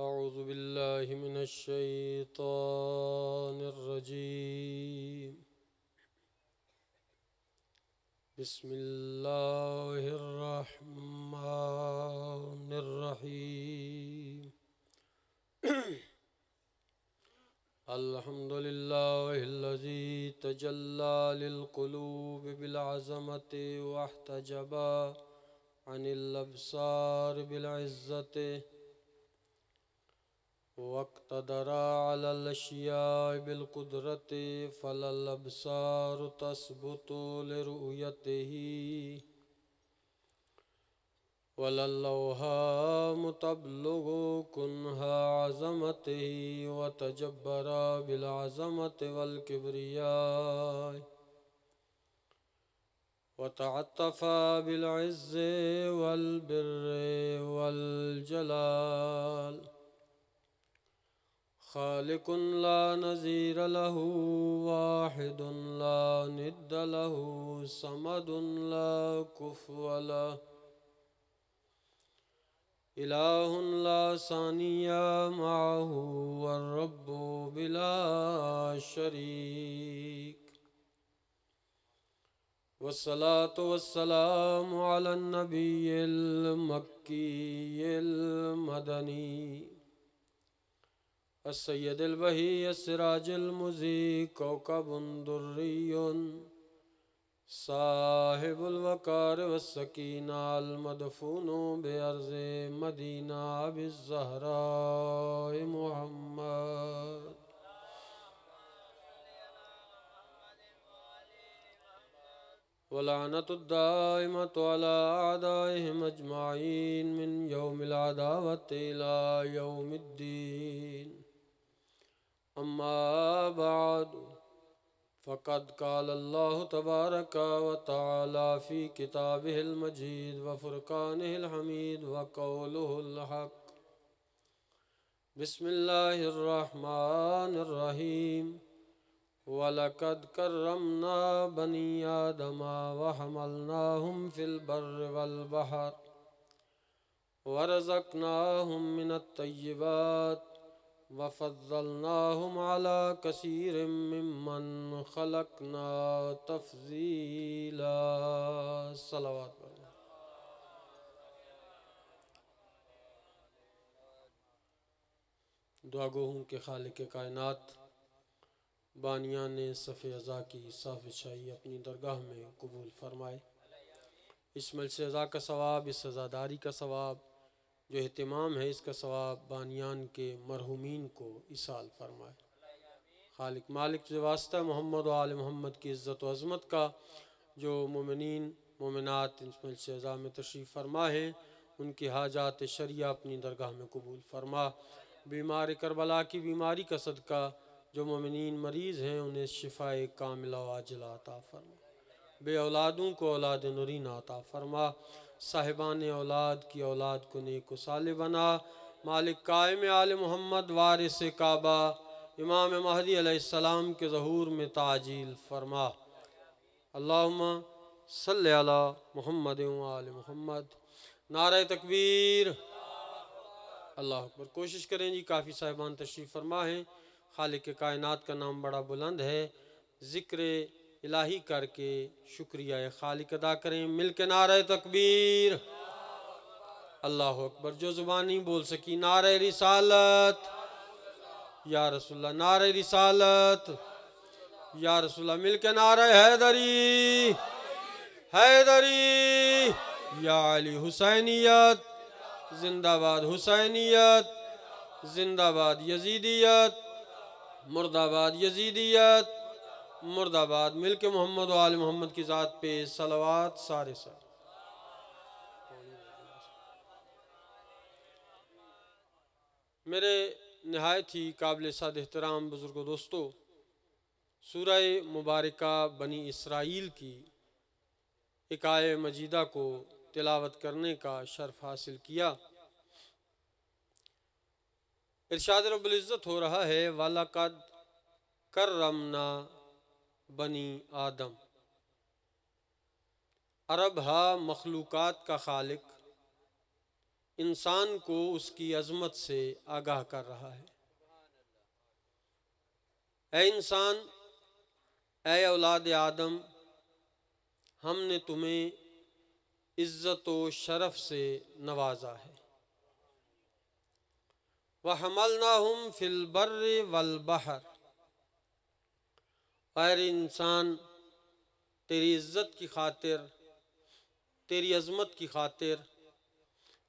أعوذ بالله من الشيطان الرجيم. بسم الله الرحمن الرحيم. الحمد لله الذي تجلى للقلوب بالعظمة واحتجب عن الأبصار بالعزة واقتدر على الأشياء بالقدرة فلا الأبصار تثبت لرؤيته ولا اللوهام تبلغ كنها عظمته وتجبر بالعظمة والكبرياء وتعطف بالعز والبر والجلال. خالق لا نظير له واحد لا ند له صمد لا كفو له إله لا ثاني معه والرب بلا شريك. والصلاة والسلام على النبي المكي المدني السيد البهي السراج المضيء كوكب دري صاحب الوقار والسكينة المدفون بأرض مدينة بالزهراء محمد. ولعنة الدائمة على أعدائهم أجمعين من يوم العداوة إلى يوم الدين. أما بعد فقد قال الله تبارك وتعالى في كتابه المجيد وفرقانه الحميد وقوله الحق. بسم الله الرحمن الرحيم. وَلَقَدْ كَرَّمْنَا بَنِي آدَمَ وَحَمَلْنَاهُمْ فِي الْبَرِّ وَالْبَحْرِ وَرَزَقْنَاهُمْ مِنَ الطَّيِّبَاتِ وَفَضَّلْنَاهُمْ عَلَى كَثِيرٍ مِّمَّنْ خَلَقْنَا تَفْضِيلًا. صلوات پڑھیں. دعا گو ہوں کہ خالق کائنات بانیان صف ازا کی صاف شاہی اپنی درگاہ میں قبول فرمائے. اس مجلس ازا کا ثواب، اس عزاداری کا ثواب، جو اہتمام ہے اس کا ثواب بانیان کے مرحومین کو ایصال فرمائے. خالق مالک سے واسطہ محمد و آل محمد کی عزت و عظمت کا جو مومنین مومنات اس مجلس ازا میں تشریف فرما ہیں ان کی حاجات شریعہ اپنی درگاہ میں قبول فرما. بیمار کربلا کی بیماری کا صدقہ جو مومنین مریض ہیں انہیں شفاء کاملہ و عاجلہ عطا فرما. بے اولادوں کو اولاد نورین عطا فرما. صاحبان اولاد کی اولاد کو نیک و صالح بنا. مالک قائم آل محمد وارث کعبہ امام مہدی علیہ السلام کے ظہور میں تعجیل فرما. اللہم صلی علی محمد و آل محمد. نعرہ تکبیر. اللہ اکبر. کوشش کریں جی، کافی صاحبان تشریف فرما ہیں. خالق کائنات کا نام بڑا بلند ہے. ذکر الہی کر کے شکریہ خالق ادا کریں. مل کے نعرہ تکبیر. اللہ اکبر. جو زبانی بول سکی نعرہ رسالت یا رسول اللہ، نعرہ رسالت یا رسول اللہ. مل کے نعرہ حیدری حیدری یا علی. حسینیت زندہ باد، حسینیت زندہ باد، یزیدیت مرد آباد، یزیدیت مرد آباد. مل کے محمد و آل محمد کی ذات پہ صلوات سارے سارے. میرے نہایت ہی قابل صد احترام بزرگ و دوستو، سورہ مبارکہ بنی اسرائیل کی ایک آیہ مجیدہ کو تلاوت کرنے کا شرف حاصل کیا. ارشاد رب العزت ہو رہا ہے وَلَقَدْ کَرَّمْنَا بنی آدم. عرب ہا مخلوقات کا خالق، انسان کو اس کی عظمت سے آگاہ کر رہا ہے۔ اے انسان، اے اولاد آدم، ہم نے تمہیں عزت و شرف سے نوازا ہے۔ وَحَمَلْنَاهُمْ فِي الْبَرِّ وَالْبَحْرِ، اے انسان، تیری عزت کی خاطر، تیری عظمت کی خاطر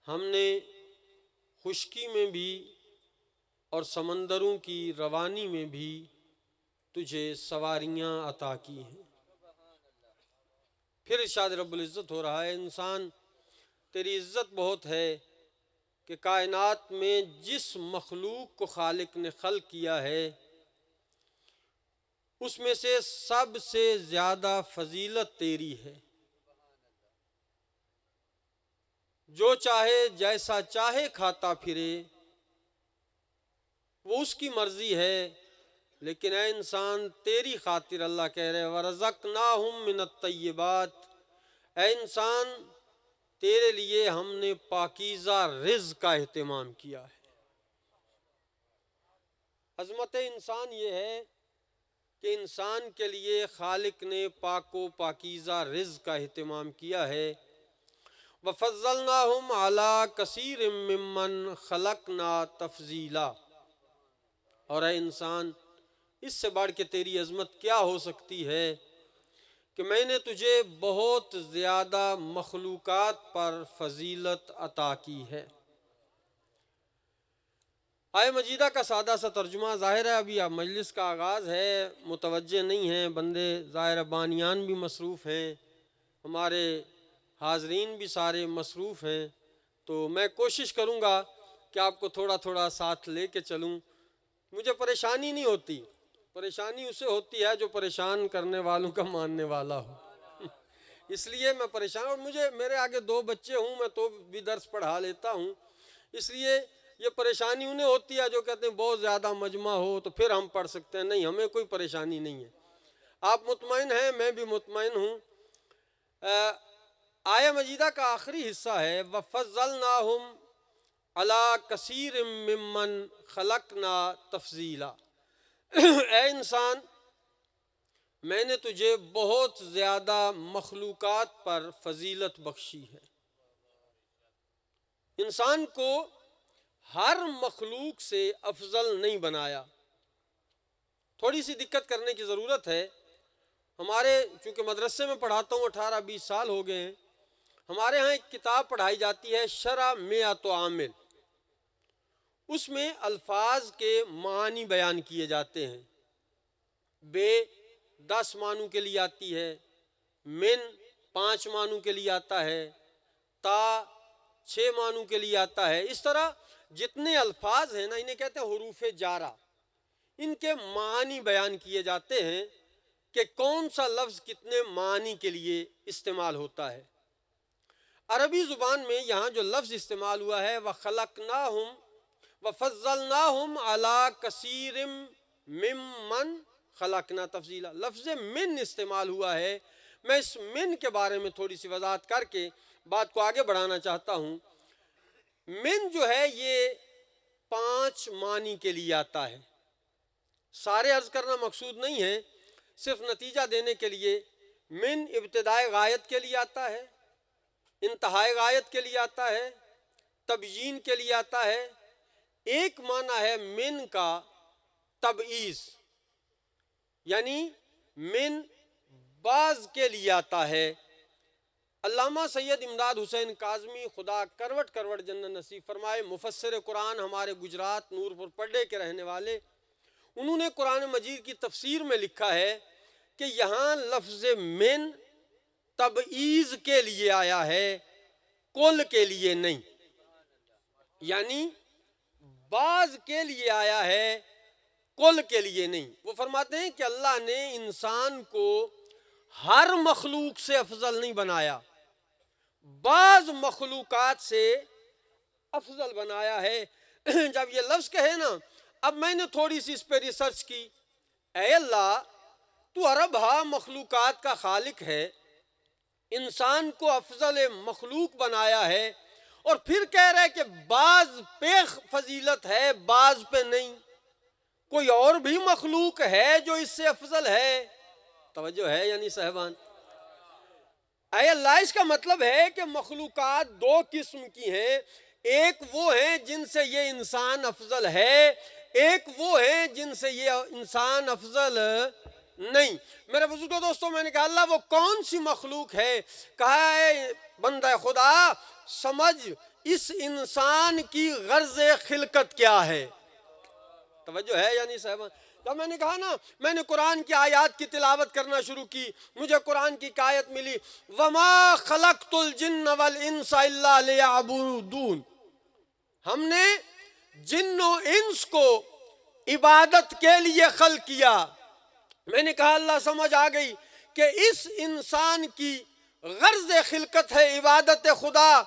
ہم نے خشکی میں بھی اور سمندروں کی روانی میں بھی تجھے سواریاں عطا کی ہیں۔ پھر ارشاد رب العزت ہو رہا ہے، انسان تیری عزت بہت ہے کہ کائنات میں جس مخلوق کو خالق نے خلق کیا ہے اس میں سے سب سے زیادہ فضیلت تیری ہے۔ جو چاہے جیسا چاہے کھاتا پھرے، وہ اس کی مرضی ہے، لیکن اے انسان تیری خاطر اللہ کہہ رہے وَرَزَقْنَاهُم مِّنَ الطَّيِّبَاتِ، اے انسان تیرے لیے ہم نے پاکیزہ رزق کا اہتمام کیا ہے۔ عظمت انسان یہ ہے کہ انسان کے لیے خالق نے پاک و پاکیزہ رزق کا اہتمام کیا ہے۔ وَفَضَّلْنَاهُمْ عَلَىٰ كَثِيرٍ مِّمَّنْ خَلَقْنَا تَفْضِيلًا، اور اے انسان اس سے بڑھ کے تیری عظمت کیا ہو سکتی ہے کہ میں نے تجھے بہت زیادہ مخلوقات پر فضیلت عطا کی ہے۔ آیہ مجیدہ کا سادہ سا ترجمہ، ظاہر ہے ابھی مجلس کا آغاز ہے، متوجہ نہیں ہیں بندے، ظاہر بانیان بھی مصروف ہیں، ہمارے حاضرین بھی سارے مصروف ہیں، تو میں کوشش کروں گا کہ آپ کو تھوڑا تھوڑا ساتھ لے کے چلوں۔ مجھے پریشانی نہیں ہوتی، پریشانی اسے ہوتی ہے جو پریشان کرنے والوں کا ماننے والا ہو، اس لیے میں پریشان، اور میرے آگے 2 بچے ہوں، میں تو بھی درس پڑھا لیتا ہوں، اس لیے یہ پریشانی انہیں ہوتی ہے جو کہتے ہیں بہت زیادہ مجمع ہو تو پھر ہم پڑھ سکتے ہیں۔ نہیں، ہمیں کوئی پریشانی نہیں ہے، آپ مطمئن ہیں، میں بھی مطمئن ہوں۔ آیہ مجیدہ کا آخری حصہ ہے وَفَضَّلْنَاهُمْ عَلَىٰ كَثِيرٍ مِّمَّنْ خَلَقْنَا تَفْضِيلًا، اے انسان میں نے تجھے بہت زیادہ مخلوقات پر فضیلت بخشی ہے۔ انسان کو ہر مخلوق سے افضل نہیں بنایا۔ تھوڑی سی دقت کرنے کی ضرورت ہے، ہمارے چونکہ مدرسے میں پڑھاتا ہوں 18-20 سال ہو گئے ہیں، ہمارے ہاں ایک کتاب پڑھائی جاتی ہے شرح مئۃ عامل، اس میں الفاظ کے معنی بیان کیے جاتے ہیں۔ بے 10 معنوں کے لیے آتی ہے، من 5 معنوں کے لیے آتا ہے، تا 6 معنوں کے لیے آتا ہے۔ اس طرح جتنے الفاظ ہیں نا، انہیں کہتے ہیں حروف جارہ، ان کے معنی بیان کیے جاتے ہیں کہ کون سا لفظ کتنے معنی کے لیے استعمال ہوتا ہے۔ عربی زبان میں یہاں جو لفظ استعمال ہوا ہے وَخَلَقْنَاهُمْ وَفَضَّلْنَاهُمْ عَلَىٰ كَثِيرٍ مِّمَّنْ خَلَقْنَا تَفْضِيلًا، لفظ من استعمال ہوا ہے۔ میں اس من کے بارے میں تھوڑی سی وضاحت کر کے بات کو آگے بڑھانا چاہتا ہوں۔ من جو ہے یہ 5 معنی کے لیے آتا ہے، سارے عرض کرنا مقصود نہیں ہے، صرف نتیجہ دینے کے لیے۔ من ابتدائے غایت کے لیے آتا ہے، انتہائی غایت کے لیے آتا ہے، تبیین کے لیے آتا ہے۔ ایک معنی ہے من کا تبعیض، یعنی من بعض کے لیے آتا ہے۔ علامہ سید امداد حسین کاظمی، خدا کروٹ کروٹ جنت نصیب فرمائے، مفسر قرآن، ہمارے گجرات نورپور پڈے کے رہنے والے، انہوں نے قرآن مجید کی تفسیر میں لکھا ہے کہ یہاں لفظ من تبعیض کے لیے آیا ہے، کل کے لیے نہیں، یعنی بعض کے لیے آیا ہے، کل کے لیے نہیں۔ وہ فرماتے ہیں کہ اللہ نے انسان کو ہر مخلوق سے افضل نہیں بنایا، بعض مخلوقات سے افضل بنایا ہے۔ جب یہ لفظ کہے نا، اب میں نے تھوڑی سی اس پہ ریسرچ کی، اے اللہ تو ارب ہا مخلوقات کا خالق ہے، انسان کو افضل مخلوق بنایا ہے، اور پھر کہہ رہے کہ بعض پہ فضیلت ہے بعض پہ نہیں، کوئی اور بھی مخلوق ہے جو اس سے افضل ہے؟ توجہ ہے یعنی صاحبان؟ اے اللہ، اس کا مطلب ہے کہ مخلوقات دو قسم کی ہیں، ایک وہ ہیں جن سے یہ انسان افضل ہے، ایک وہ ہیں جن سے یہ انسان افضل نہیں۔ میرے بزرگوں دوستوں، میں نے کہا اللہ وہ کون سی مخلوق ہے؟ کہا ہے بندہ خدا سمجھ اس انسان کی غرض خلقت کیا ہے۔ توجہ ہے یعنی صاحبان؟ جب میں نے کہا نا، میں نے قرآن کی آیات کی تلاوت کرنا شروع کی، مجھے قرآن کی آیت ملی وَمَا خَلَقْتُ الْجِنَّ وَالْإِنسَ إِلَّا لِيَعْبُدُونَ، ہم نے جن و انس کو عبادت کے لیے خلق کیا۔ میں نے کہا اللہ سمجھ آ گئی کہ اس انسان کی غرض خلقت ہے عبادت خدا۔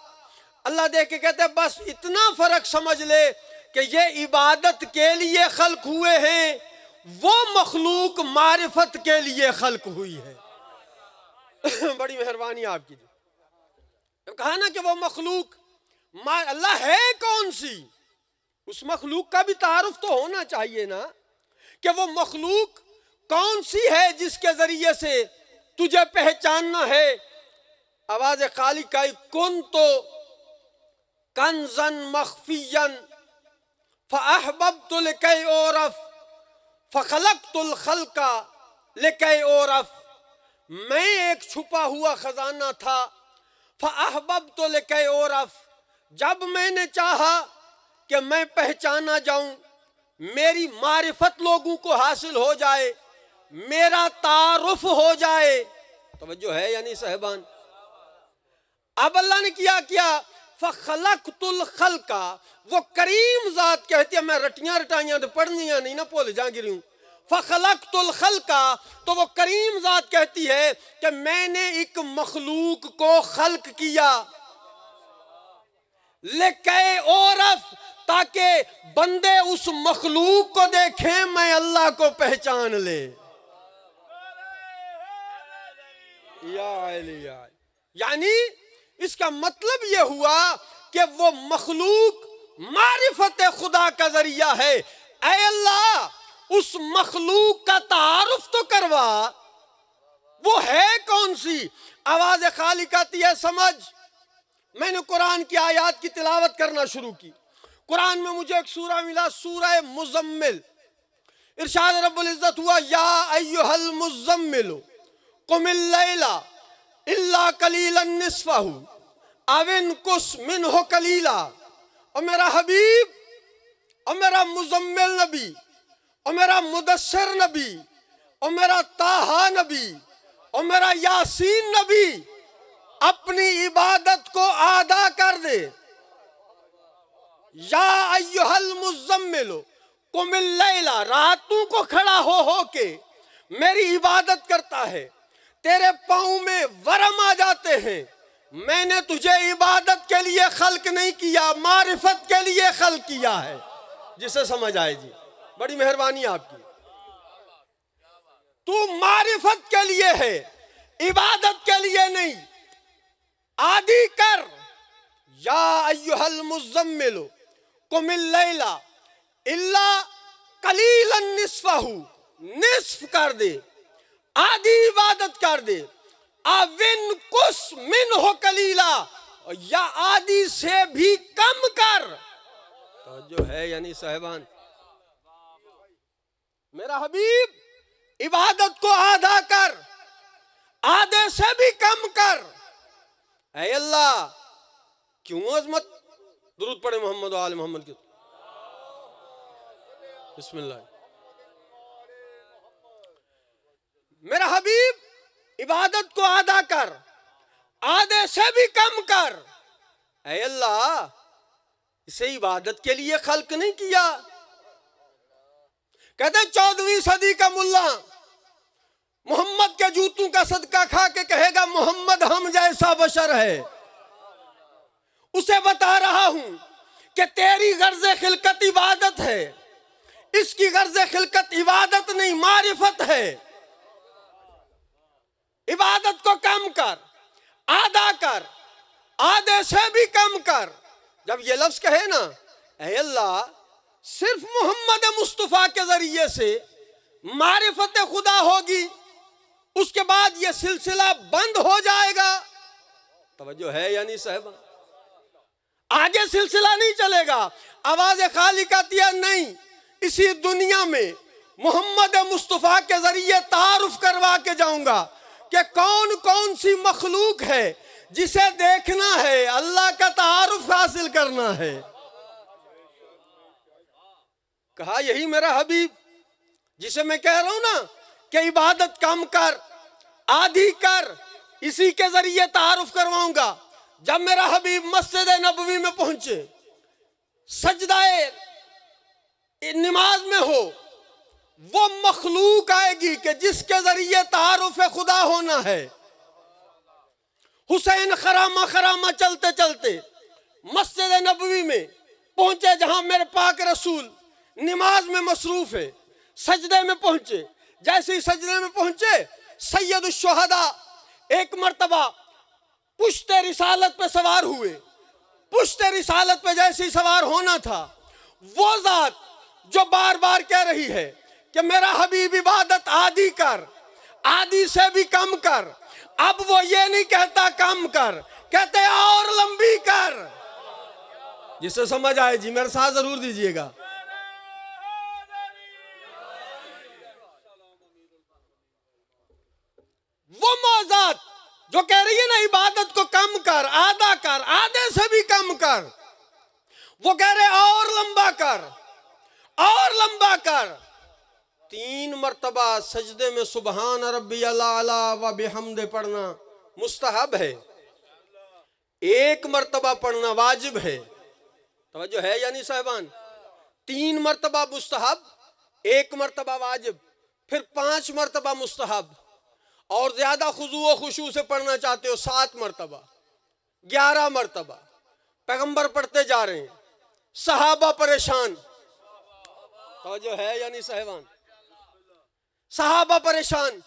اللہ دیکھ کے کہتے ہیں بس اتنا فرق سمجھ لے کہ یہ عبادت کے لیے خلق ہوئے ہیں، وہ مخلوق معرفت کے لیے خلق ہوئی ہے۔ بڑی مہربانی آپ کی۔ کہا نا کہ وہ مخلوق اللہ ہے کون سی؟ اس مخلوق کا بھی تعارف تو ہونا چاہیے نا، کہ وہ مخلوق کون سی ہے جس کے ذریعے سے تجھے پہچاننا ہے۔ آواز خالق کا کنت کنزا مخفیا فاحببت لکی اعرف فخلقت الخلق لکی اعرف، میں ایک چھپا ہوا خزانہ تھا، فاحببت لکی اعرف، جب میں نے چاہا کہ میں پہچانا جاؤں، میری معرفت لوگوں کو حاصل ہو جائے، میرا تعارف ہو جائے۔ توجہ ہے یعنی صاحبان؟ اب اللہ نے کیا فخلقت الخلق، وہ کریم ذات کہتی ہے، میں رٹیاں رٹائیاں تو پڑھنیاں نہیں نا بھول جا گری ہوں۔ فخلقت الخلق، تو وہ کریم ذات کہتی ہے کہ میں نے ایک مخلوق کو خلق کیا، لکے اعرف، تاکہ بندے اس مخلوق کو دیکھیں، میں اللہ کو پہچان لے۔ یعنی اس کا مطلب یہ ہوا کہ وہ مخلوق معرفت خدا کا ذریعہ ہے۔ اے اللہ، اس مخلوق کا تعارف تو کروا، وہ ہے کون سی؟ آواز خالق آتی ہے سمجھ۔ میں نے قرآن کی آیات کی تلاوت کرنا شروع کی۔ قرآن میں مجھے ایک سورہ ملا، سورہ مزمل۔ ارشاد رب العزت ہوا یا ایھا المزمل قم اللیل الا قلیلا نصفہ او انقص منہ قلیلا۔ اور میرا حبیب، اور میرا مزمل نبی، اور میرا مدثر نبی، اور میرا طٰہٰ نبی، اور میرا یاسین نبی اپنی عبادت کو آدھا کر دے۔ یا ایھا المزمل قم اللیل، راتوں کو کھڑا ہو کے میری عبادت کرتا ہے، تیرے پاؤں میں ورم آ جاتے ہیں، میں نے تجھے عبادت کے لیے خلق نہیں کیا، معرفت کے لیے خلق کیا ہے۔ جسے سمجھ آئے جی، بڑی مہربانی آپ کی۔ تو معرفت کے لیے ہے، عبادت کے لیے نہیں۔ عادی کر، یا ایھا المزمل قم اللیل الا قلیلا نصفہ، نصف کر دے، آدھی عبادت کر دے، او انقص منہ قلیلا، یا آدھی سے بھی کم کر۔ جو ہے یعنی صاحبان، میرا حبیب عبادت کو آدھا کر، آدھے سے بھی کم کر۔ اے اللہ، کیوں عظمت؟ درود پڑھے محمد و آل محمد کی۔ بسم اللہ۔ میرا حبیب عبادت کو آدھا کر، آدھے سے بھی کم کر۔ اے اللہ، اسے عبادت کے لیے خلق نہیں کیا۔ کہتے ہیں 14ویں صدی کا ملا محمد کے جوتوں کا صدقہ کھا کے کہے گا محمد ہم جیسا بشر ہے۔ اسے بتا رہا ہوں کہ تیری غرض خلقت عبادت ہے، اس کی غرض خلقت عبادت نہیں معرفت ہے۔ عبادت کو کم کر، آدھا کر، آدھے سے بھی کم کر۔ جب یہ لفظ کہے نا اے اللہ صرف محمد مصطفیٰ کے ذریعے سے معرفت خدا ہوگی، اس کے بعد یہ سلسلہ بند ہو جائے گا، توجہ ہے یعنی صاحبہ، آگے سلسلہ نہیں چلے گا، آواز خالق آتی ہے نہیں، اسی دنیا میں محمد مصطفیٰ کے ذریعے تعارف کروا کے جاؤں گا کہ کون کون سی مخلوق ہے جسے دیکھنا ہے، اللہ کا تعارف حاصل کرنا ہے۔ کہا یہی میرا حبیب جسے میں کہہ رہا ہوں نا کہ عبادت کم کر، آدھی کر، اسی کے ذریعے تعارف کرواؤں گا۔ جب میرا حبیب مسجد نبوی میں پہنچے، سجدہ نماز میں ہو، وہ مخلوق آئے گی کہ جس کے ذریعے تعارف خدا ہونا ہے۔ حسین خرامہ خرامہ چلتے چلتے مسجد نبوی میں پہنچے جہاں میرے پاک رسول نماز میں مصروف ہے، سجدے میں پہنچے۔ جیسے ہی سجدے میں پہنچے، سید الشہداء ایک مرتبہ پشت رسالت پہ سوار ہوئے۔ پشت رسالت پہ جیسے ہی سوار ہونا تھا، وہ ذات جو بار بار کہہ رہی ہے کہ میرا حبیب عبادت آدھی کر، آدھی سے بھی کم کر، اب وہ یہ نہیں کہتا کم کر، کہتے اور لمبی کر۔ جسے سمجھ آئے جی میرے ساتھ ضرور دیجئے گا۔ وہ موضوعات جو کہہ رہی ہے نا عبادت کو کم کر، آدھا کر، آدھے سے بھی کم کر، وہ کہہ رہے اور لمبا کر، اور لمبا کر۔ 3 مرتبہ سجدے میں سبحان ربی الاعلی و بحمد پڑھنا مستحب ہے، 1 مرتبہ پڑھنا واجب ہے، توجہ ہے یعنی صاحبان؟ 3 مرتبہ مستحب، 1 مرتبہ واجب، پھر 5 مرتبہ مستحب، اور زیادہ خضوع و خشوع سے پڑھنا چاہتے ہو 7 مرتبہ، 11 مرتبہ۔ پیغمبر پڑھتے جا رہے ہیں، صحابہ پریشان، توجہ ہے یعنی صاحبان؟ صحابہ پریشان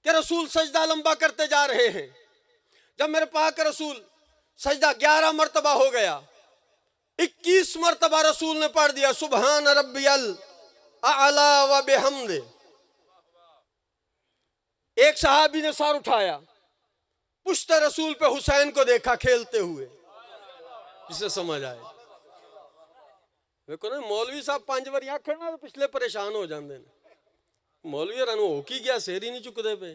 کہ رسول سجدہ لمبا کرتے جا رہے ہیں۔ جب میرے پاک رسول سجدہ 11 مرتبہ ہو گیا، 21 مرتبہ رسول نے پڑھ دیا سبحان ربی الاعلی و بحمد۔ ایک صحابی نے سر اٹھایا، پشت رسول پہ حسین کو دیکھا کھیلتے ہوئے، جسے سمجھ آئے۔ دیکھو نا مولوی صاحب 5 بار یہاں کھڑنا تو پچھلے پریشان ہو جاندے نا، مولوی رنو ہو کی گیا سیری نہیں چک دے پہ۔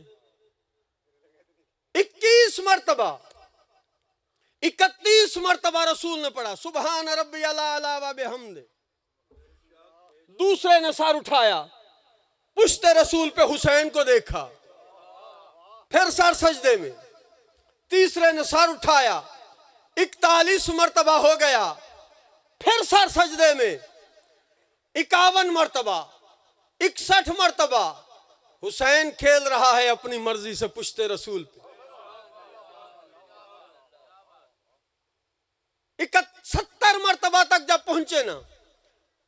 21 مرتبہ، 31 مرتبہ رسول نے پڑھا سبحان ربی الاعلی و بحمد۔ دوسرے نے سر اٹھایا، پشت رسول پہ حسین کو دیکھا، پھر سر سجدے میں۔ تیسرے نے سر اٹھایا، 41 مرتبہ ہو گیا، پھر سر سجدے میں 51 مرتبہ، 61 مرتبہ۔ حسین کھیل رہا ہے اپنی مرضی سے پشت رسول پہ۔ 70 مرتبہ تک جب پہنچے نا،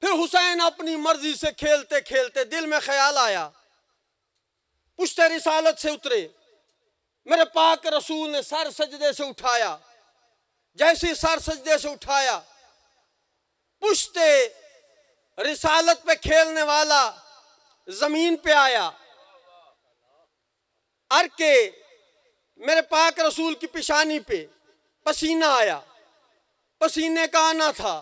پھر حسین اپنی مرضی سے کھیلتے کھیلتے دل میں خیال آیا، پشت رسالت سے اترے، میرے پاک رسول نے سر سجدے سے اٹھایا، جیسے سر سجدے سے اٹھایا، پشت رسالت پہ کھیلنے والا زمین پہ آیا، کے میرے پاک رسول کی پیشانی پہ پسینہ آیا، پسینے کا آنا تھا۔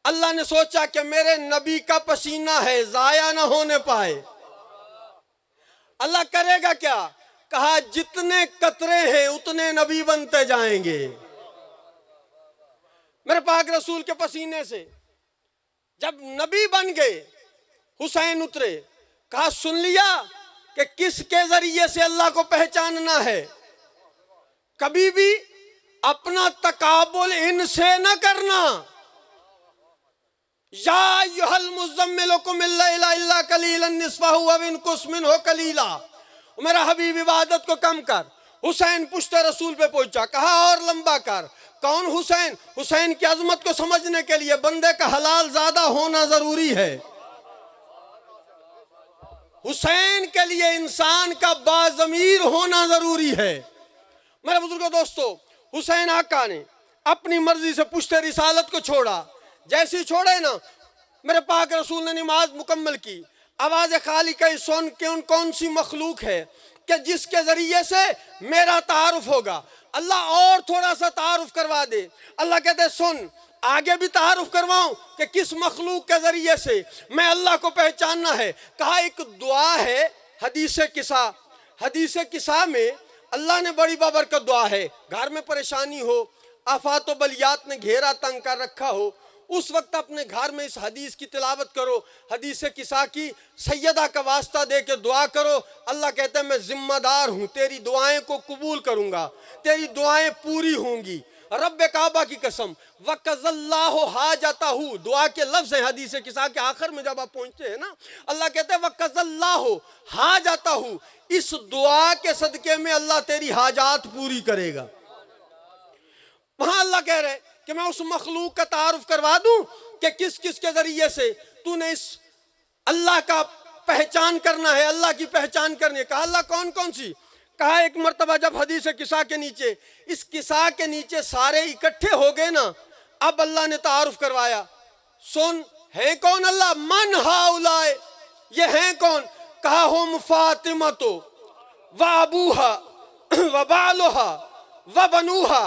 اللہ نے سوچا کہ میرے نبی کا پسینہ ہے، ضائع نہ ہونے پائے۔ اللہ کرے گا کیا؟ کہا جتنے قطرے ہیں اتنے نبی بنتے جائیں گے۔ میرے پاک رسول کے پسینے سے جب نبی بن گئے، حسین اترے، کہا سن لیا کہ کس کے ذریعے سے اللہ کو پہچاننا ہے؟ کبھی بھی اپنا تقابل ان سے نہ کرنا۔ یا ایھا المزمل قم اللیل الا قلیلا نصفہ او انقص منہ قلیلا، میرا حبیب عبادت کو کم کر۔ حسین پشت رسول پہ پہنچا، کہا اور لمبا کر۔ کون حسین؟ حسین کی عظمت کو سمجھنے کے لیے بندے کا حلال زادہ ہونا ضروری ہے۔ حسین کے لیے انسان کا باضمیر ہونا ضروری ہے۔ میرے بزرگوں دوستو، حسین آقا نے اپنی مرضی سے پشت رسالت کو چھوڑا. جیسی چھوڑے نا میرے پاک رسول نے نماز مکمل کی. آواز خالی کہیں سن کہ کون سی مخلوق ہے کہ جس کے ذریعے سے میرا تعارف ہوگا. اللہ اور تھوڑا سا تعارف کروا دے. اللہ کہتے سن آگے بھی تعارف کرواؤں کہ کس مخلوق کے ذریعے سے میں اللہ کو پہچاننا ہے. کہا ایک دعا ہے حدیث قصہ. حدیث قصہ میں اللہ نے بڑی بابرکت دعا ہے. گھر میں پریشانی ہو, آفات و بلیات نے گھیرا تنگ کر رکھا ہو, اس وقت اپنے گھر میں اس حدیث کی تلاوت کرو. حدیث قصہ کی سیدہ کا واسطہ دے کے دعا کرو. اللہ کہتا ہے میں ذمہ دار ہوں, تیری دعائیں کو قبول کروں گا, تیری دعائیں پوری ہوں گی. رب کعبہ کی قسم وَقَضَ اللَّهُ حَاجَتَهُ دعا کے لفظ ہیں حدیث قصہ کے آخر میں جب آپ پہنچتے ہیں نا, اللہ کہتے ہیں وَقَضَ اللَّهُ حَاجَتَهُ, اس دعا کے صدقے میں اللہ تیری حاجات پوری کرے گا. وہاں اللہ کہہ رہے کہ میں اس مخلوق کا تعارف کروا دوں کہ کس کس کے ذریعے سے تو نے اس اللہ کا پہچان کرنا ہے, اللہ کی پہچان کرنی ہے. کہا اللہ کون کون سی؟ کہا ایک مرتبہ جب حدیث قصہ کے نیچے اس قصہ کے نیچے سارے اکٹھے ہو گئے نا, اب اللہ نے تعارف کروایا. سن ہے کون اللہ؟ من ہاؤلائے, یہ ہیں کون؟ کہا ہم فاطمہ تو و ابوہا و بالوہا و بنوہا.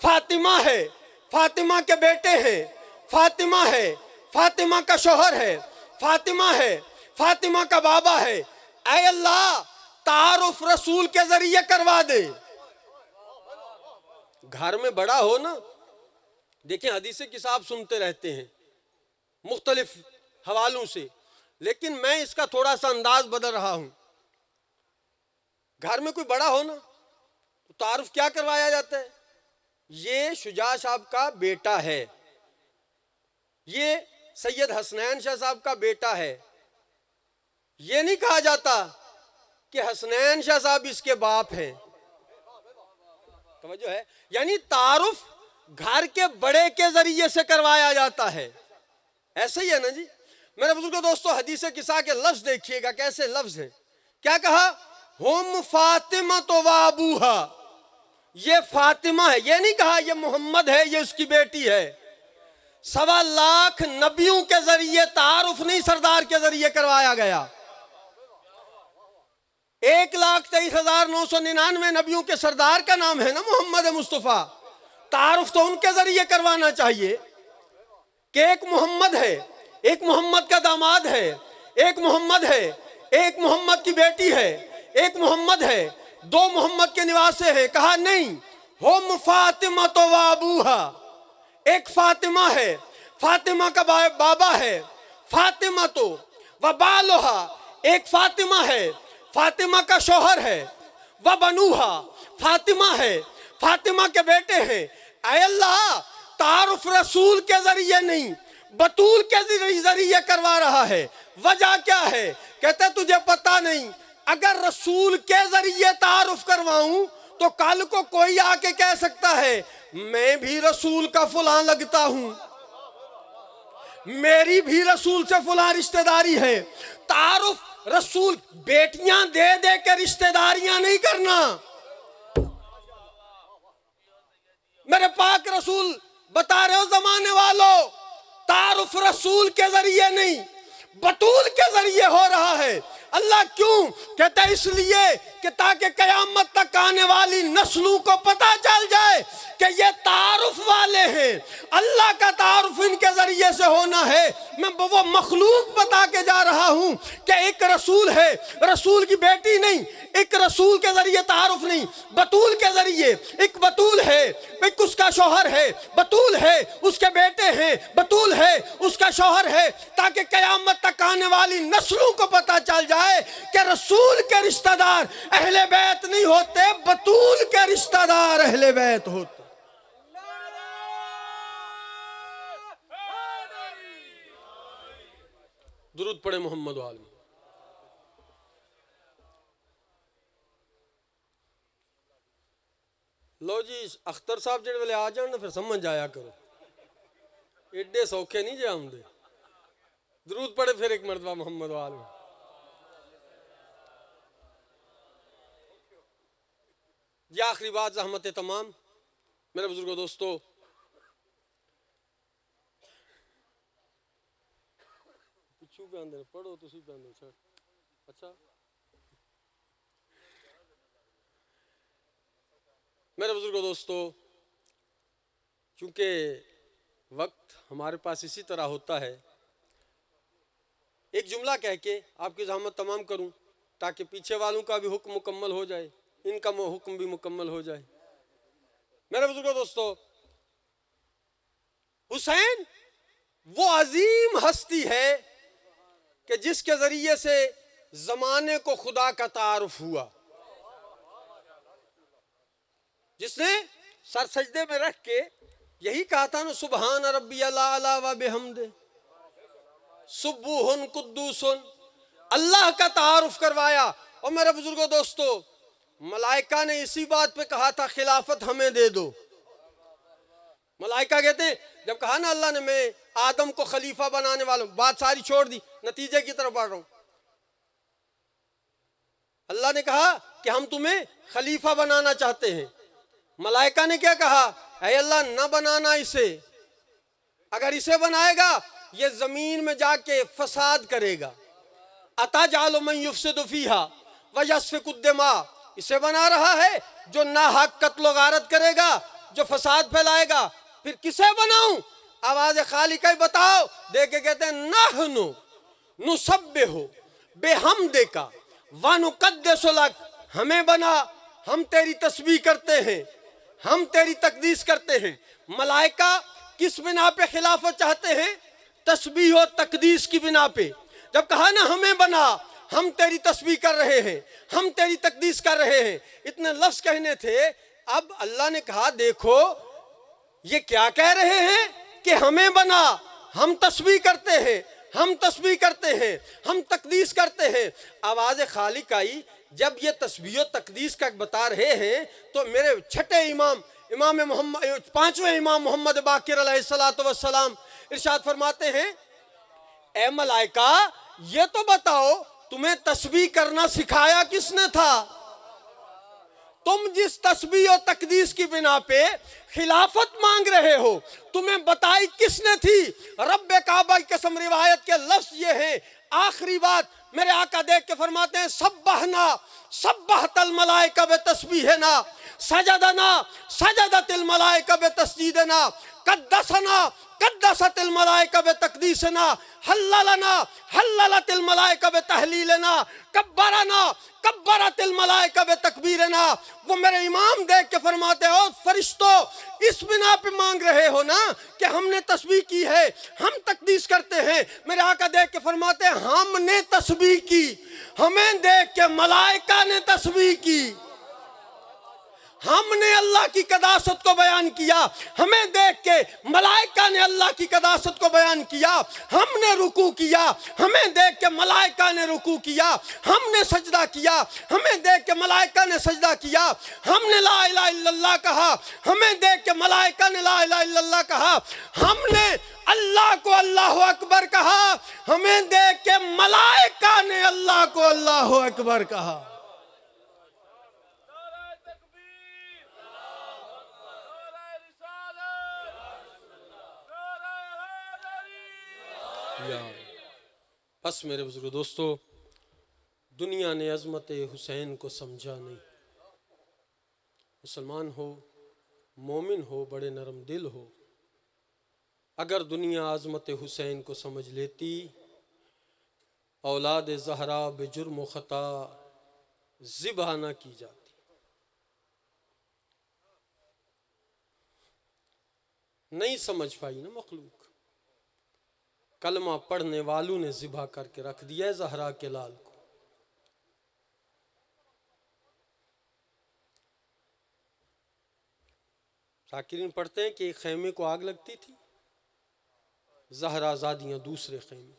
فاطمہ ہے, فاطمہ کے بیٹے ہیں, فاطمہ ہے, فاطمہ کا شوہر ہے, فاطمہ ہے, فاطمہ کا بابا ہے. اے اللہ تعارف رسول کے ذریعے کروا دے. گھر میں بڑا ہو نا, دیکھیں حدیث قصہ آپ سنتے رہتے ہیں مختلف حوالوں سے, لیکن میں اس کا تھوڑا سا انداز بدل رہا ہوں. گھر میں کوئی بڑا ہو نا تو تعارف کیا کروایا جاتا ہے؟ یہ شجاع صاحب کا بیٹا ہے, یہ سید حسنین شاہ صاحب کا بیٹا ہے. یہ نہیں کہا جاتا کہ حسنین شاہ صاحب اس کے باپ ہیں. توجہ ہے, یعنی تعارف گھر کے بڑے کے ذریعے سے کروایا جاتا ہے. ایسے ہی ہے نا جی. میرے بزرگوں دوستو حدیث قصہ کے لفظ دیکھیے گا کیسے لفظ ہیں. کیا کہا؟ ہم فاطمہ تو وابوہا, یہ فاطمہ ہے, یہ نہیں کہا یہ محمد ہے, یہ اس کی بیٹی ہے. 1.25 لاکھ نبیوں کے ذریعے تعارف نہیں سردار کے ذریعے کروایا گیا. 1,23,999 نبیوں کے سردار کا نام ہے نا محمد مصطفیٰ. تعارف تو ان کے ذریعے کروانا چاہیے کہ ایک محمد ہے, ایک محمد کا داماد ہے, ایک محمد ہے, ایک محمد کی بیٹی ہے, ایک محمد ہے, 2 محمد کے نواسے ہیں. کہا نہیں, ہم فاطمہ تو وابوہا, ایک فاطمہ ہے, فاطمہ کا بابا ہے, فاطمہ تو وبالوہا, ایک فاطمہ ہے, فاطمہ کا شوہر ہے, وبنوہا, فاطمہ ہے, فاطمہ کے بیٹے ہیں. اے اللہ تعارف رسول کے ذریعے نہیں بطول کے ذریعے کروا رہا ہے. وجہ کیا ہے؟ کہتے تجھے پتہ نہیں, اگر رسول کے ذریعے تعارف کرواؤں تو کل کو کوئی آ کے کہہ سکتا ہے میں بھی رسول کا فلاں لگتا ہوں, میری بھی رسول سے فلاں رشتہ داری ہے. تعارف رسول, بیٹیاں دے دے کے رشتہ داریاں نہیں کرنا. میرے پاک رسول بتا رہے ہو زمانے والوں, تعارف رسول کے ذریعے نہیں بطول کے ذریعے ہو رہا ہے. اللہ کیوں؟ کہتا ہے اس لیے کہ تاکہ قیامت تک آنے والی نسلوں کو پتہ چل جائے کہ یہ تعارف والے ہیں. اللہ کا تعارف ان کے ذریعے سے ہونا ہے. میں وہ مخلوق بتا کے جا رہا ہوں کہ ایک رسول ہے, رسول کی بیٹی نہیں, ایک رسول کے ذریعے تعارف نہیں, بطول کے ذریعے. ایک بطول ہے, ایک اس کا شوہر ہے, بطول ہے, اس کے بیٹے ہیں, بطول ہے, اس کا شوہر ہے, تاکہ قیامت تک آنے والی نسلوں کو پتہ چل جائے کہ رسول کے رشتہ دار اہل بیت نہیں ہوتے, بطول کے رشتہ دار اہل بیت ہوتے. درود پڑھے محمد و آل محمد. لو جی اختر صاحب جڑے ویلے آ جان پھر سمجھ آیا کرو, ایڈے سوکھے نہیں جے آمدے. درود پڑھے پھر ایک مرتبہ محمد و آل محمد. یہ آخری بات زحمت تمام. میرے بزرگوں دوستو ٹشو پہن دے پڑھو تسی پہن دو چھڑ اچھا میرے بزرگوں دوستو چونکہ وقت ہمارے پاس اسی طرح ہوتا ہے ایک جملہ کہہ کے آپ کی زحمت تمام کروں تاکہ پیچھے والوں کا بھی حکم مکمل ہو جائے ان کا حکم بھی مکمل ہو جائے میرے بزرگوں دوستو حسین وہ عظیم ہستی ہے کہ جس کے ذریعے سے زمانے کو خدا کا تعارف ہوا جس نے سر سجدے میں رکھ کے یہی کہا تھا نا سبحان ربی الاعلی و بحمدہ سبوح قدوس اللہ کا تعارف کروایا اور میرے بزرگوں دوستو ملائکہ نے اسی بات پہ کہا تھا خلافت ہمیں دے دو ملائکہ کہتے ہیں جب کہا نا اللہ نے میں آدم کو خلیفہ بنانے والا ہوں بات ساری چھوڑ دی نتیجے کی طرف بڑھ رہا ہوں اللہ نے کہا کہ ہم تمہیں خلیفہ بنانا چاہتے ہیں ملائکہ نے کیا کہا اے اللہ نہ بنانا اسے اگر اسے بنائے گا یہ زمین میں جا کے فساد کرے گا اتجعل من یفسد فیہا ویسفک الدماء اسے بنا رہا ہے جو ناحق قتل و غارت کرے گا جو فساد پھیلائے گا پھر کسے بناؤں آواز خالقہ بتاؤ دیکھ کے کہتے ہیں نحنو نسبح بحمدک ونقدس لک ہمیں بنا ہم تیری تسبیح کرتے ہیں ہم تیری تقدیس کرتے ہیں ملائکہ کس بنا پہ خلافت چاہتے ہیں تسبیح و تقدیس کی بنا پہ جب کہا نا ہمیں بنا ہم تیری تسبیح کر رہے ہیں ہم تیری تقدیس کر رہے ہیں اتنے لفظ کہنے تھے اب اللہ نے کہا دیکھو یہ کیا کہہ رہے ہیں کہ ہمیں بنا ہم تسبیح کرتے ہیں ہم تسبیح کرتے ہیں ہم تقدیس کرتے ہیں آواز خالق آئی جب یہ تسبیح و تقدیس کا بتا رہے ہیں تو میرے چھٹے امام محمد پانچویں امام محمد باقر علیہ السلام ارشاد فرماتے ہیں اے ملائکہ یہ تو بتاؤ تمہیں تسبیح کرنا سکھایا کس نے تھا تم جس تسبیح و تقدیس کی بنا پہ خلافت مانگ رہے ہو تمہیں بتائی کس نے تھی رب کعبہ کی قسم روایت کے لفظ یہ ہیں آخری بات میرے آقا دیکھ کے فرماتے ہیں سبحنا سبحت الملائکہ بتسبیحنا سجدنا سجدت الملائکہ بتسجیدنا قدسنا قدست الملائکہ بتقدیسنا حللنا حللت الملائکہ بتحلیلنا کبرنا کبرت الملائکہ بتکبیرنا وہ میرے امام دیکھ کے فرماتے ہیں اور فرشتوں اس بنا پہ مانگ رہے ہو نا کہ ہم نے تسبیح کی ہے ہم تقدیس کرتے ہیں میرے آقا دیکھ کے فرماتے ہیں ہم نے تسبیح کی ہمیں دیکھ کے ملائکہ نے تسبیح کی ہم نے اللہ کی قداست کو بیان کیا ہمیں دیکھ کے ملائکہ نے اللہ کی قداست کو بیان کیا ہم نے رکوع کیا ہمیں دیکھ کے ملائکہ نے رکوع کیا ہم نے سجدہ کیا ہمیں دیکھ کے ملائکہ نے سجدہ کیا ہم نے لا الہ الا اللہ کہا ہمیں دیکھ کے ملائکہ نے لا الہ الا اللہ کہا ہم نے اللہ کو اللہ اکبر کہا ہمیں دیکھ کے ملائکہ نے اللہ کو اللہ اکبر کہا بس میرے بزرگ دوستو دنیا نے عظمت حسین کو سمجھا نہیں مسلمان ہو مومن ہو بڑے نرم دل ہو اگر دنیا عظمت حسین کو سمجھ لیتی اولاد زہرا بجرم و خطا ذبح نہ کی جاتی نہیں سمجھ پائی نا مخلوق کلمہ پڑھنے والوں نے ذبح کر کے رکھ دیا ہے زہرا کے لال کو ذاکرین پڑھتے ہیں کہ ایک خیمے کو آگ لگتی تھی زہرا زادیاں دوسرے خیمے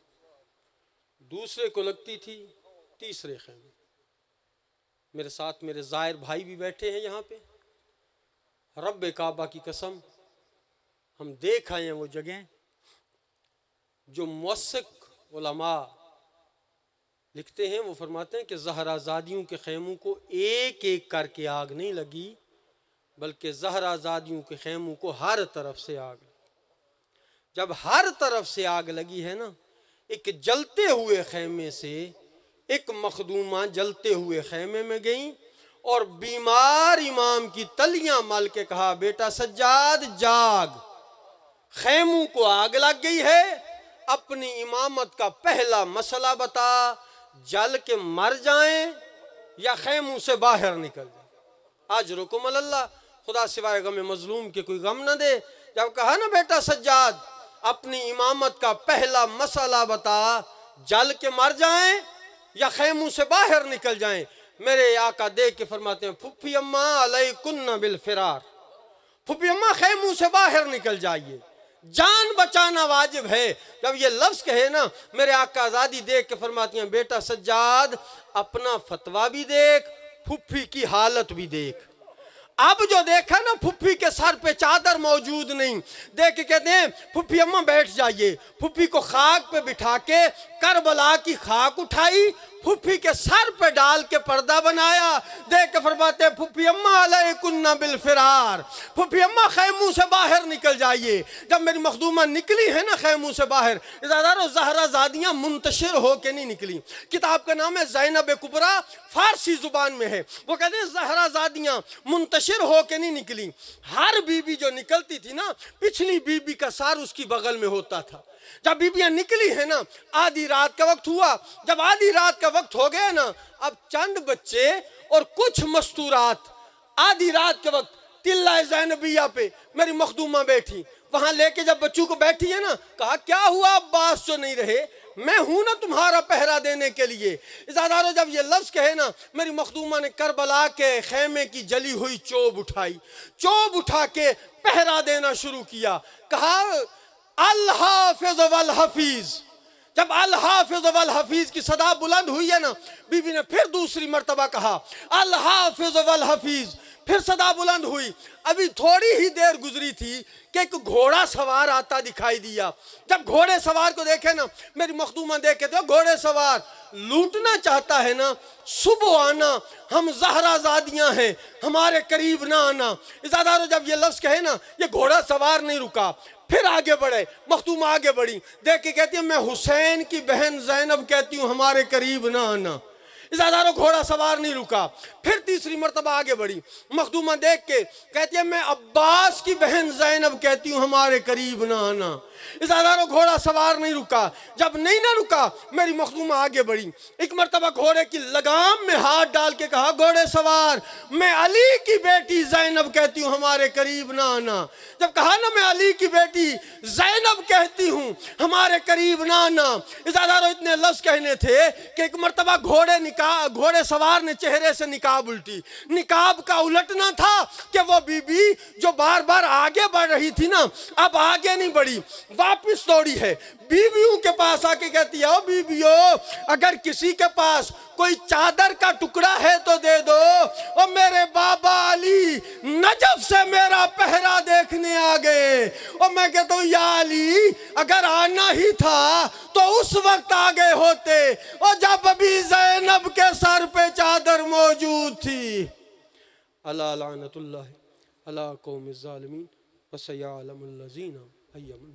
دوسرے کو لگتی تھی تیسرے خیمے میرے ساتھ میرے زائر بھائی بھی بیٹھے ہیں یہاں پہ رب کعبہ کی قسم ہم دیکھ آئے ہیں وہ جگہیں جو موثق علماء لکھتے ہیں وہ فرماتے ہیں کہ زہرا زادیوں کے خیموں کو ایک ایک کر کے آگ نہیں لگی بلکہ زہرا زادیوں کے خیموں کو ہر طرف سے آگ لگی جب ہر طرف سے آگ لگی ہے نا ایک جلتے ہوئے خیمے سے ایک مخدومہ جلتے ہوئے خیمے میں گئیں اور بیمار امام کی تلیاں مل کے کہا بیٹا سجاد جاگ، خیموں کو آگ لگ گئی ہے، اپنی امامت کا پہلا مسئلہ بتا، جل کے مر جائیں یا خیموں سے باہر نکل جائیں۔ اجرکم اللہ، خدا سوائے غم مظلوم کے کوئی غم نہ دے۔ جب کہا نا بیٹا سجاد اپنی امامت کا پہلا مسئلہ بتا، جل کے مر جائیں یا خیموں سے باہر نکل جائیں، میرے آقا دیکھ کے فرماتے ہیں پھپھی اماں علیکن بالفرار، پھپھی اماں خیموں سے باہر نکل جائیے، جان بچانا واجب ہے۔ جب یہ لفظ کہے نا میرے آقا آزادی دیکھ کے فرماتی ہیں بیٹا سجاد اپنا فتویٰ بھی دیکھ، پھپھی کی حالت بھی دیکھ۔ اب جو دیکھا نا پھپھی کے سر پہ چادر موجود نہیں، دیکھ کے کہتے ہیں پھپھی اماں بیٹھ جائیے، پھپھی کو خاک پہ بٹھا کے کربلا کی خاک اٹھائی، پھپھی کے سر پہ ڈال کے پردہ بنایا، دیکھ کے فرماتے ہیں پھپھی اماں علیکن بالفرار، پھپھی اماں خیموں سے باہر نکل جائیے۔ جب میری مخدومہ نکلی ہے نا خیموں سے باہر، ازادارو زہرہ زادیاں منتشر ہو کے نہیں نکلی، کتاب کا نام ہے زینب کبریٰ، فارسی زبان میں ہے، وہ کہتے ہیں زہرہ زادیاں منتشر ہو کے نہیں نکلی، ہر بی بی جو نکلتی تھی نا پچھلی بی بی کا سار اس کی بغل میں ہوتا تھا۔ جب بیبیاں نکلی ہیں نا آدھی رات کا وقت ہوا، جب آدھی رات کا وقت ہو گیا نا اب چند بچے اور کچھ مستورات، آدھی رات کے وقت تلہ زینبیہ پہ میری مخدومہ بیٹھی، وہاں لے کے جب بچوں کو بیٹھی ہے نا کہا کیا ہوا عباس جو نہیں رہے، میں ہوں نا تمہارا پہرا دینے کے لیے۔ ازادارو جب یہ لفظ کہے نا میری مخدومہ نے کربلا کے خیمے کی جلی ہوئی چوب اٹھائی، چوب اٹھا کے پہرا دینا شروع کیا، کہا الحافظ والحفیظ۔ جب الحافظ والحفیظ کی صدا بلند ہوئی ہے نا بی بی نے پھر دوسری مرتبہ کہا الحافظ والحفیظ، پھر صدا بلند ہوئی۔ ابھی تھوڑی ہی دیر گزری تھی کہ ایک گھوڑا سوار آتا دکھائی دیا، جب گھوڑے سوار کو دیکھے نا میری مخدومہ دیکھے تو گھوڑے سوار لوٹنا چاہتا ہے نا، صبح آنا، ہم زہرہ زادیاں ہیں، ہمارے قریب نہ آنا۔ ازادارو جب یہ لفظ کہے نا یہ گھوڑا سوار نہیں رکا، پھر آگے بڑھے، مخدومہ آگے بڑھی، دیکھ کے کہتی ہے میں حسین کی بہن زینب کہتی ہوں ہمارے قریب نہ آنا۔ ازادارو گھوڑا سوار نہیں رکا، پھر تیسری مرتبہ آگے بڑھی، مخدومہ دیکھ کے کہتی ہے میں عباس کی بہن زینب کہتی ہوں ہمارے قریب نہ آنا۔ ازادارو گھوڑا سوار نہیں رکا، جب نہیں نہ رکا میری مخدومہ آگے بڑھی، ایک مرتبہ گھوڑے کی لگام میں ہاتھ ڈال کے کہا گھوڑے سوار میں علی کی بیٹی زینب کہتی ہوں ہمارے قریب نہ آنا۔ جب کہا نا میں علی کی بیٹی زینب کہتی ہوں ہمارے قریب نہ آنا، ازادارو اتنے لفظ کہنے تھے کہ ایک مرتبہ گھوڑے سوار نے چہرے سے نقاب الٹی، نقاب کا الٹنا تھا کہ وہ بی بی جو بار بار آگے بڑھ رہی تھی نا اب آگے نہیں بڑھی، واپس دوڑی ہے، بیویوں کے پاس آ کے کہتی ہے او بیویو اگر کسی کے پاس کوئی چادر کا ٹکڑا ہے تو دے دو، او میرے بابا علی نجف سے میرا پہرا دیکھنے آ گئے، اور میں کہتا ہوں یا علی اگر آنا ہی تھا تو اس وقت آگے ہوتے، اور جب ابھی زینب کے سر پہ چادر موجود تھی۔ الا لعنت اللہ علی قوم الظالمین وسیعلم الذین ایمن